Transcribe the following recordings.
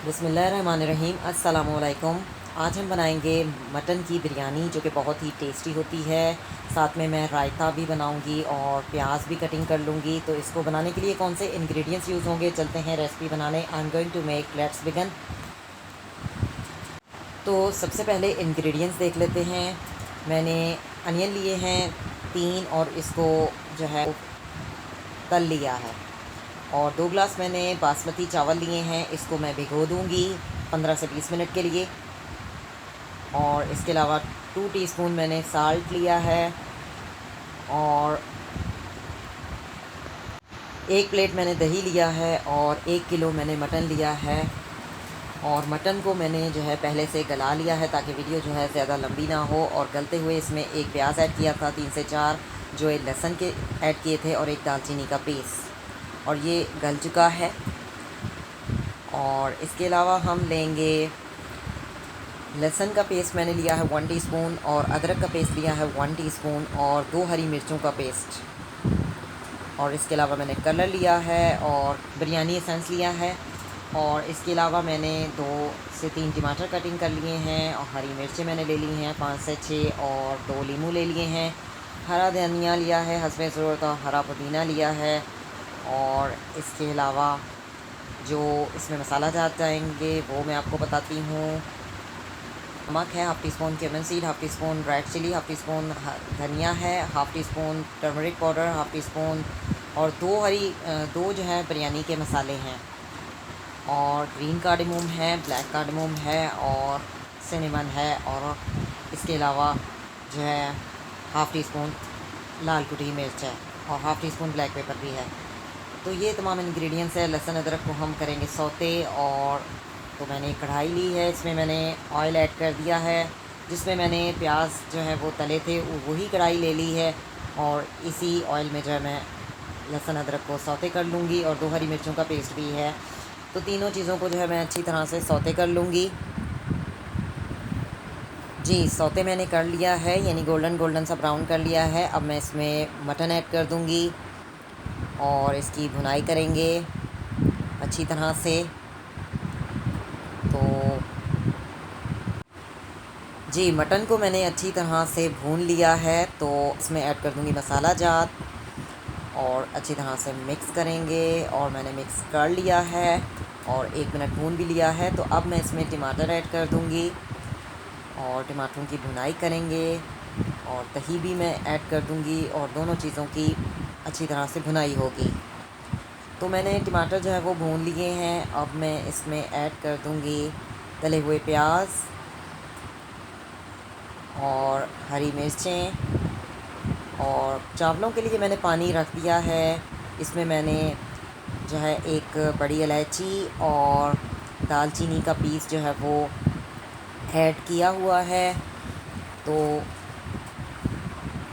बिस्मिल्लाहिर्रहमानिर्रहीम। अस्सलामुअलैकुम। आज हम बनाएंगे मटन की बिरयानी जो कि बहुत ही टेस्टी होती है। साथ में मैं रायता भी बनाऊंगी और प्याज भी कटिंग कर लूँगी। तो इसको बनाने के लिए कौन से इंग्रेडिएंट्स यूज़ होंगे, चलते हैं रेसिपी बनाने। I am going to make, let's begin. तो सबसे पहले इंग्रेडिएंट्स देख लेते हैं। मैंने अनियन लिए हैं 3 और इसको जो है तल लिया है। और 2 ग्लास मैंने बासमती चावल लिए हैं, इसको मैं भिगो दूंगी 15 से 20 मिनट के लिए। और इसके अलावा 2 टीस्पून मैंने साल्ट लिया है। और 1 प्लेट मैंने दही लिया है। और 1 किलो मैंने मटन लिया है। और मटन को मैंने जो है पहले से गला लिया है ताकि वीडियो जो है ज़्यादा लंबी ना हो। और गलते हुए इसमें 1 प्याज ऐड किया था, 3 से 4 जो एक लहसुन के ऐड किए थे, और 1 दालचीनी का पीस। और ये गल चुका है। और इसके अलावा हम लेंगे लहसुन का पेस्ट, मैंने लिया है 1 टीस्पून। और अदरक का पेस्ट लिया है 1 टीस्पून। और 2 हरी मिर्चों का पेस्ट। और इसके अलावा मैंने कलर लिया है और बिरयानी एसेंस लिया है। और इसके अलावा मैंने 2 से 3 टमाटर कटिंग कर लिए हैं। और हरी मिर्चें मैंने ले ली हैं 5 से 6। और 2 नींबू ले लिए हैं। हरा धनिया लिया है हस्बे ज़रूरत, और हरा पुदीना लिया है। और इसके अलावा जो इसमें मसाला जाएंगे वो मैं आपको बताती हूँ। नमक है half teaspoon, cumin seed half teaspoon, red chilli half teaspoon, धनिया है half teaspoon, turmeric powder half teaspoon. और 2 जो है बिरयानी के मसाले हैं। और ग्रीन कार्डमम है, ब्लैक कार्डमम है, और सिनेमन है। और इसके अलावा जो है हाफ़ टी स्पून लाल कुटी मिर्च है। और half tea spoon black pepper भी है। तो ये तमाम इंग्रेडिएंट्स है। लहसुन अदरक को हम करेंगे सौते। और तो मैंने एक कढ़ाई ली है, इसमें मैंने ऑयल ऐड कर दिया है। जिसमें मैंने प्याज जो है वो तले थे, वही कढ़ाई ले ली है। और इसी ऑयल में जो है मैं लहसुन अदरक को सौते कर लूँगी। और 2 हरी मिर्चों का पेस्ट भी है। तो तीनों चीज़ों को जो है मैं अच्छी तरह से सौते कर लूँगी। जी, सौते मैंने कर लिया है, यानी गोल्डन गोल्डन सा ब्राउन कर लिया है। अब मैं इसमें मटन ऐड कर दूँगी और इसकी भुनाई करेंगे अच्छी तरह से। तो जी, मटन को मैंने अच्छी तरह से भून लिया है। तो इसमें ऐड कर दूँगी मसाला जात और अच्छी तरह से मिक्स करेंगे। और मैंने मिक्स कर लिया है और 1 मिनट भून भी लिया है। तो अब मैं इसमें टमाटर ऐड कर दूँगी और टमाटरों की भुनाई करेंगे। और दही भी मैं ऐड कर दूँगी और दोनों चीज़ों की अच्छी तरह से भुनाई होगी। तो मैंने टमाटर जो है वो भून लिए हैं। अब मैं इसमें ऐड कर दूँगी तले हुए प्याज और हरी मिर्चें। और चावलों के लिए मैंने पानी रख दिया है। इसमें मैंने जो है 1 बड़ी इलायची और दालचीनी का पीस जो है वो ऐड किया हुआ है। तो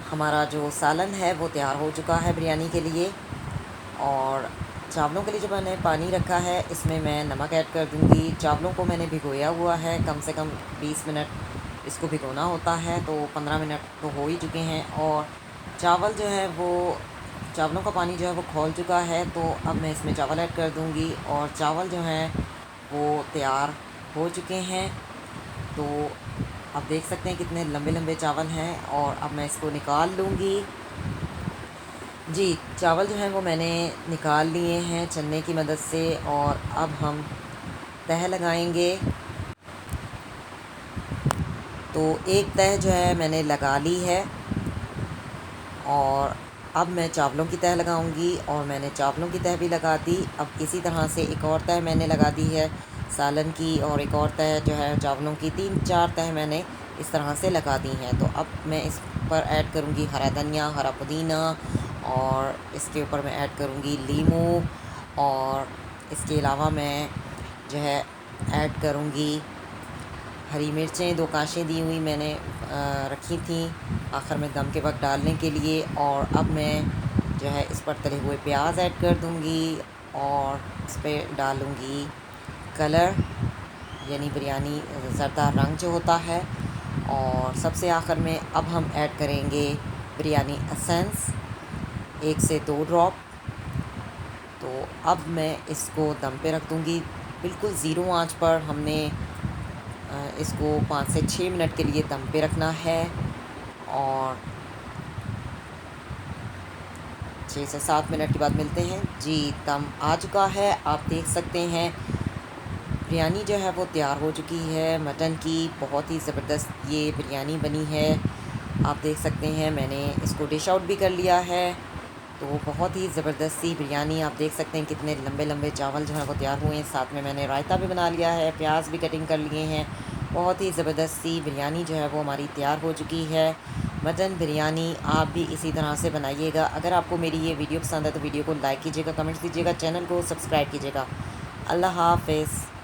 हमारा जो सालन है वो तैयार हो चुका है बिरयानी के लिए। और चावलों के लिए जो मैंने पानी रखा है, इसमें मैं नमक ऐड कर दूँगी। चावलों को मैंने भिगोया हुआ है, कम से कम 20 मिनट इसको भिगोना होता है। तो 15 मिनट तो हो ही चुके हैं। और चावल जो है वो, चावलों का पानी जो है वो खौल चुका है। तो अब मैं इसमें चावल ऐड कर दूँगी। और चावल जो हैं वो तैयार हो चुके हैं। तो आप देख सकते हैं कितने लंबे लंबे चावल हैं। और अब मैं इसको निकाल लूँगी। जी, चावल जो हैं वो मैंने निकाल लिए हैं छन्नी की मदद से। और अब हम तह लगाएंगे। तो एक तह जो है मैंने लगा ली है। और अब मैं चावलों की तह लगाऊंगी। और मैंने चावलों की तह भी लगा दी। अब इसी तरह से एक और तह मैंने लगा दी है सालन की। और एक और तह जो है चावलों की, 3-4 तह मैंने इस तरह से लगा दी हैं। तो अब मैं इस पर ऐड करूँगी हरा धनिया, हरा पुदीना। और इसके ऊपर मैं ऐड करूँगी लीमू। और इसके अलावा मैं जो है ऐड करूँगी हरी मिर्चें, 2 काशें दी हुई मैंने रखी थी आखिर में दम के वक्त डालने के लिए। और अब मैं जो है इस पर तले हुए प्याज ऐड कर दूँगी। और इस पर डालूँगी कलर, यानी बिरयानी ज़रदार रंग जो होता है। और सबसे आखिर में अब हम ऐड करेंगे बिरयानी एसेंस, 1 से 2 ड्रॉप। तो अब मैं इसको दम पे रख दूँगी बिल्कुल ज़ीरो आंच पर हमने इसको 5 से 6 मिनट के लिए दम पे रखना है और 6 से 7 मिनट के बाद मिलते हैं। जी, दम आ चुका है, आप देख सकते हैं बिरयानी जो है वो तैयार हो चुकी है। मटन की बहुत ही ज़बरदस्त ये बिरयानी बनी है, आप देख सकते हैं। मैंने इसको डिश आउट भी कर लिया है। तो बहुत ही ज़बरदस्त सी बिरयानी, आप देख सकते हैं कितने लंबे लंबे चावल जो हैं वो तैयार हुए हैं। साथ में मैंने रायता भी बना लिया है, प्याज भी कटिंग कर लिए हैं। बहुत ही ज़बरदस्त सी बिरयानी जो है वो हमारी तैयार हो चुकी है। मटन बिरयानी आप भी इसी तरह से बनाइएगा। अगर आपको मेरी ये वीडियो पसंद है तो वीडियो को लाइक कीजिएगा, कमेंट्स दीजिएगा, चैनल को सब्सक्राइब कीजिएगा। अल्लाह हाफ़िज़।